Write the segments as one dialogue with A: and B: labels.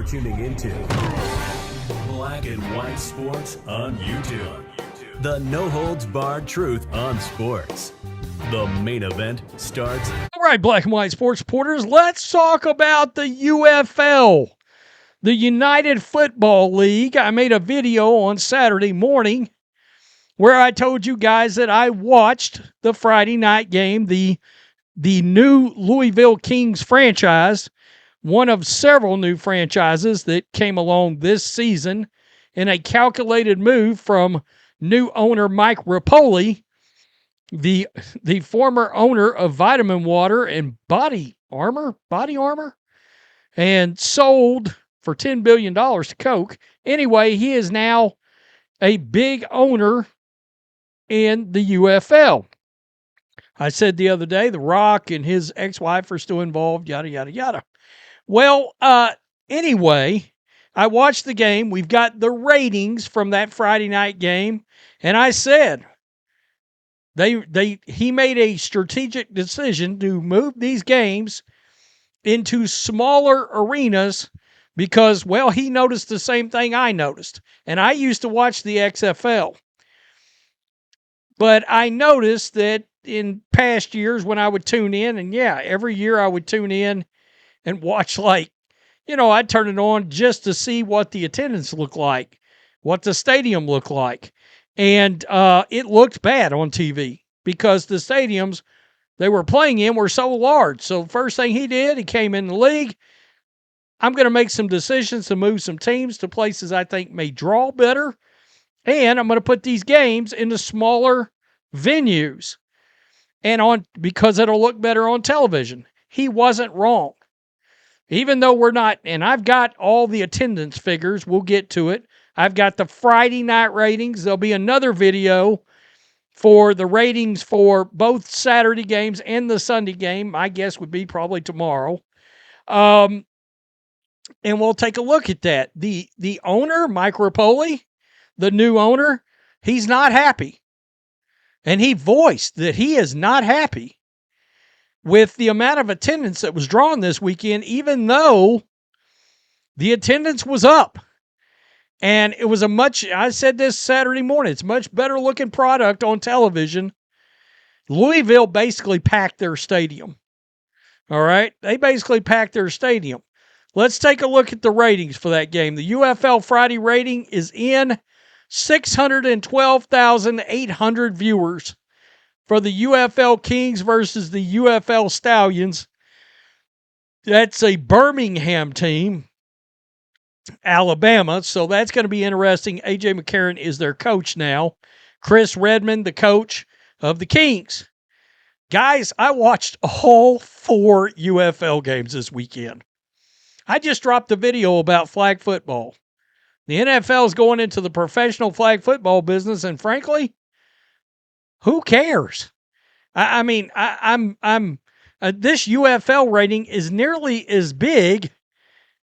A: You're tuning into Black and White Sports on YouTube. The no-holds-barred truth on sports. The main event starts.
B: All right, Black and White Sports supporters, let's talk about the UFL, the United Football League. I made a video on Saturday morning where I told you guys that I watched the Friday night game, the new Louisville Kings franchise, one of several new franchises that came along this season in a calculated move from new owner Mike Rapoli, the former owner of Vitamin Water and Body Armor, and sold for $10 billion to Coke. Anyway, he is now a big owner in the UFL. I said the other day, The Rock and his ex-wife are still involved, yada, yada, yada. Well, anyway, I watched the game. We've got the ratings from that Friday night game, and I said he made a strategic decision to move these games into smaller arenas because, well, he noticed the same thing I noticed, and I used to watch the XFL. But I noticed that in past years when I would tune in, and yeah, every year I would tune in and watch, I'd turn it on just to see what the attendance looked like, what the stadium looked like. And it looked bad on TV because the stadiums they were playing in were so large. So first thing he did, he came in the league. I'm going to make some decisions to move some teams to places I think may draw better. And I'm going to put these games into smaller venues because it'll look better on television. He wasn't wrong. Even though we're not, and I've got all the attendance figures, we'll get to it. I've got the Friday night ratings. There'll be another video for the ratings for both Saturday games and the Sunday game. My guess would be probably tomorrow. And we'll take a look at that. The owner, Mike Rapoli, the new owner, he's not happy. And he voiced that he is not happy with the amount of attendance that was drawn this weekend, even though the attendance was up. And it was I said this Saturday morning, it's a much better looking product on television. Louisville basically packed their stadium. All right? They basically packed their stadium. Let's take a look at the ratings for that game. The UFL Friday rating is in 612,800 viewers for the UFL Kings versus the UFL Stallions. That's a Birmingham team, Alabama, so that's going to be interesting. A.J. McCarron is their coach now. Chris Redmond, the coach of the Kings. Guys, I watched all 4 UFL games this weekend. I just dropped a video about flag football. The NFL is going into the professional flag football business, and frankly, who cares? I'm this UFL rating is nearly as big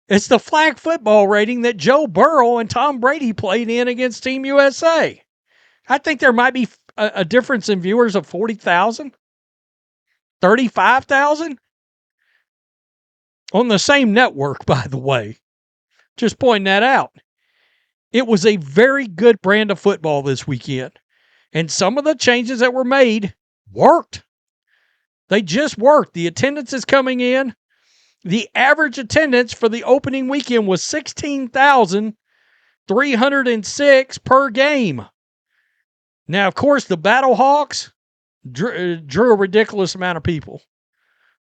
B: as the flag football rating that Joe Burrow and Tom Brady played in against Team USA. I think there might be a difference in viewers of 40,000, 35,000 on the same network, by the way. Just pointing that out. It was a very good brand of football this weekend. And some of the changes that were made worked. They just worked. The attendance is coming in. The average attendance for the opening weekend was 16,306 per game. Now, of course, the Battlehawks drew a ridiculous amount of people.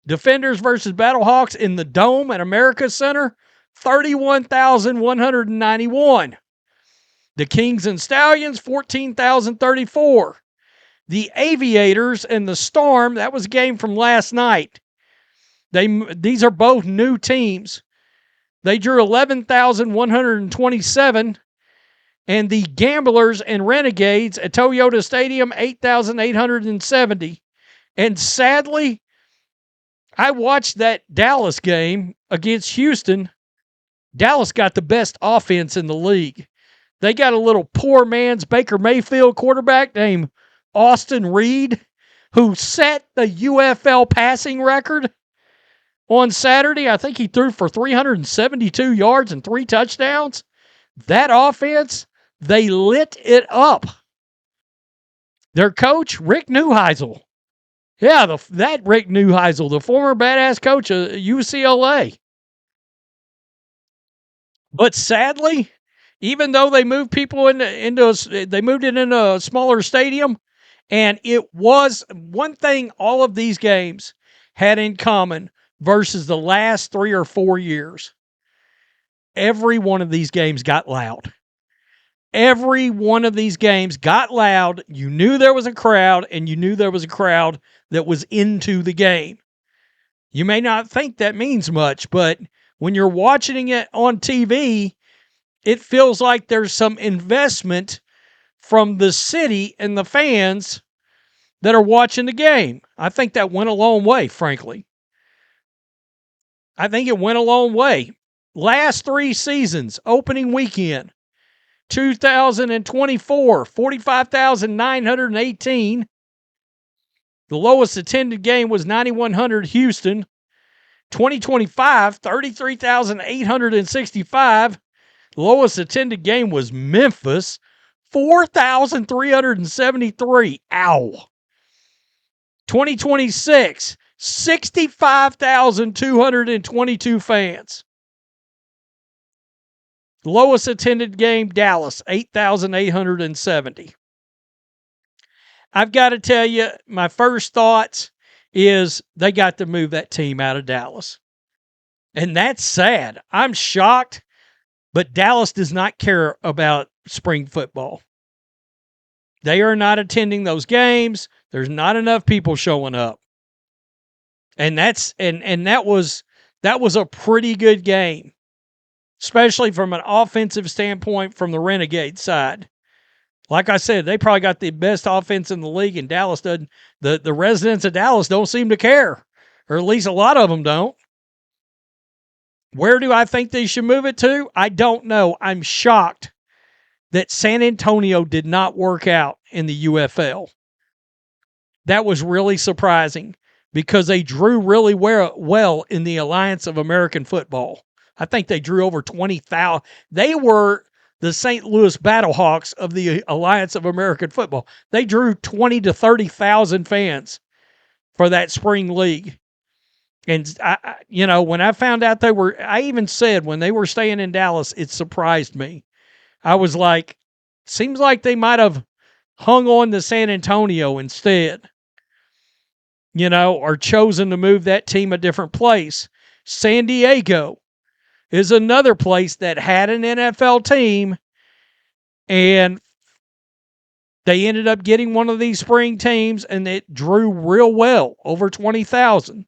B: Defenders versus Battlehawks in the Dome at America Center, 31,191. The Kings and Stallions, 14,034. The Aviators and the Storm, that was a game from last night. These are both new teams. They drew 11,127. And the Gamblers and Renegades at Toyota Stadium, 8,870. And sadly, I watched that Dallas game against Houston. Dallas got the best offense in the league. They got a little poor man's Baker Mayfield quarterback named Austin Reed, who set the UFL passing record on Saturday. I think he threw for 372 yards and 3 touchdowns. That offense, they lit it up. Their coach, Rick Neuheisel. Yeah, that Rick Neuheisel, the former badass coach of UCLA. But sadly, even though they moved people they moved it into a smaller stadium, and it was one thing all of these games had in common versus the last 3 or 4 years. Every one of these games got loud. Every one of these games got loud. You knew there was a crowd, and you knew there was a crowd that was into the game. You may not think that means much, but when you're watching it on TV, it feels like there's some investment from the city and the fans that are watching the game. I think that went a long way, frankly. I think it went a long way. Last 3 seasons, opening weekend, 2024, 45,918. The lowest attended game was 9,100 Houston. 2025, 33,865. The lowest attended game was Memphis, 4,373. Ow. 2026, 65,222 fans. Lowest attended game, Dallas, 8,870. I've got to tell you, my first thoughts is they got to move that team out of Dallas. And that's sad. I'm shocked, but Dallas does not care about spring football. They are not attending those games. There's not enough people showing up. And that was a pretty good game, especially from an offensive standpoint from the Renegade side. Like I said, they probably got the best offense in the league, and Dallas doesn't. The residents of Dallas don't seem to care, or at least a lot of them don't. Where do I think they should move it to? I don't know. I'm shocked that San Antonio did not work out in the UFL. That was really surprising because they drew really well in the Alliance of American Football. I think they drew over 20,000. They were the St. Louis Battlehawks of the Alliance of American Football. They drew 20 to 30,000 fans for that spring league. And, when I found out I even said when they were staying in Dallas, it surprised me. I was like, seems like they might have hung on to San Antonio instead, or chosen to move that team a different place. San Diego is another place that had an NFL team, and they ended up getting one of these spring teams, and it drew real well, over 20,000.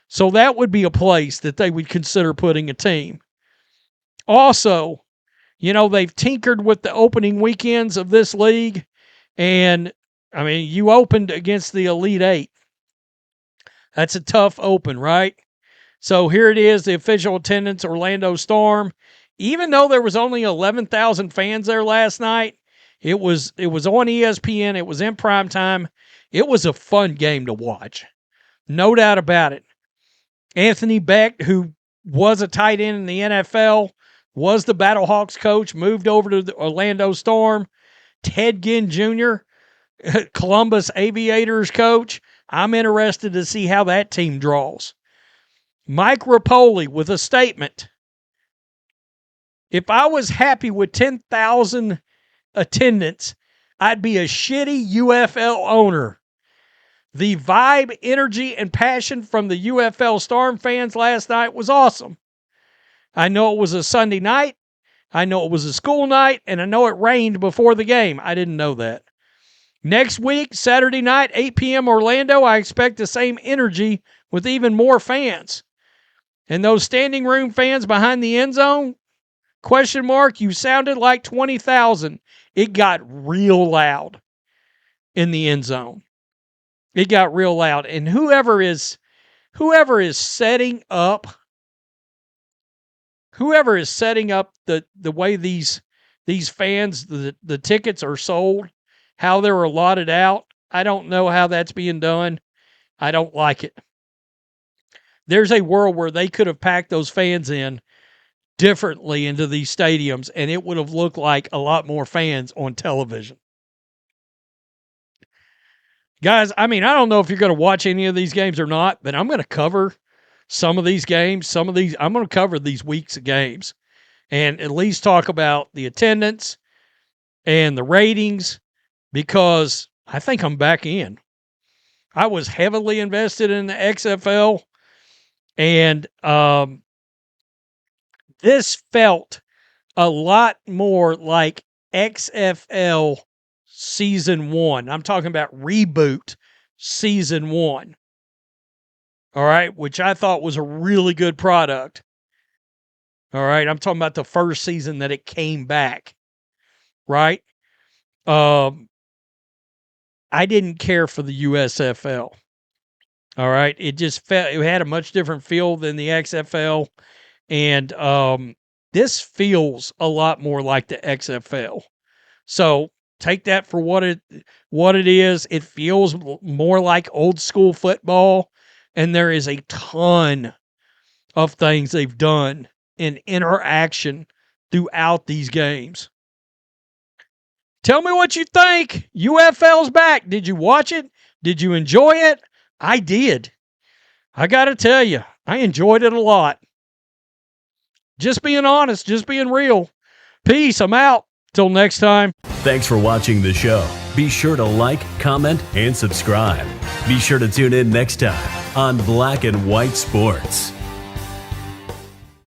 B: So that would be a place that they would consider putting a team. Also, they've tinkered with the opening weekends of this league, and, you opened against the Elite Eight. That's a tough open, right? So here it is, the official attendance, Orlando Storm. Even though there was only 11,000 fans there last night, it was on ESPN. It was in prime time. It was a fun game to watch. No doubt about it. Anthony Beck, who was a tight end in the NFL, was the Battlehawks coach, moved over to the Orlando Storm. Ted Ginn Jr., Columbus Aviators coach. I'm interested to see how that team draws. Mike Rapoli with a statement. If I was happy with 10,000 attendance, I'd be a shitty UFL owner. The vibe, energy, and passion from the UFL Storm fans last night was awesome. I know it was a Sunday night. I know it was a school night, and I know it rained before the game. I didn't know that. Next week, Saturday night, 8 p.m. Orlando, I expect the same energy with even more fans. And those standing room fans behind the end zone, ? You sounded like 20,000. It got real loud in the end zone. It got real loud. And whoever is setting up the way these fans, the tickets are sold, how they're allotted out, I don't know how that's being done. I don't like it. there's a world where they could have packed those fans in differently into these stadiums, and it would have looked like a lot more fans on television. Guys, I mean, I don't know if you're going to watch any of these games or not, but I'm going to cover some of these games. I'm going to cover these weeks of games and at least talk about the attendance and the ratings, because I think I'm back in. I was heavily invested in the XFL, and this felt a lot more like XFL season 1. I'm talking about reboot season 1. All right, which I thought was a really good product. All right, I'm talking about the first season that it came back. Right? I didn't care for the USFL. All right, it just felt, it had a much different feel than the XFL, and this feels a lot more like the XFL. So take that for what it is. It feels more like old school football, and there is a ton of things they've done in interaction throughout these games. Tell me what you think. UFL's back. Did you watch it? Did you enjoy it? I did. I got to tell you, I enjoyed it a lot. Just being honest, just being real. Peace. I'm out. Till next time.
A: Thanks for watching the show. Be sure to like, comment, and subscribe. Be sure to tune in next time on Black and White Sports.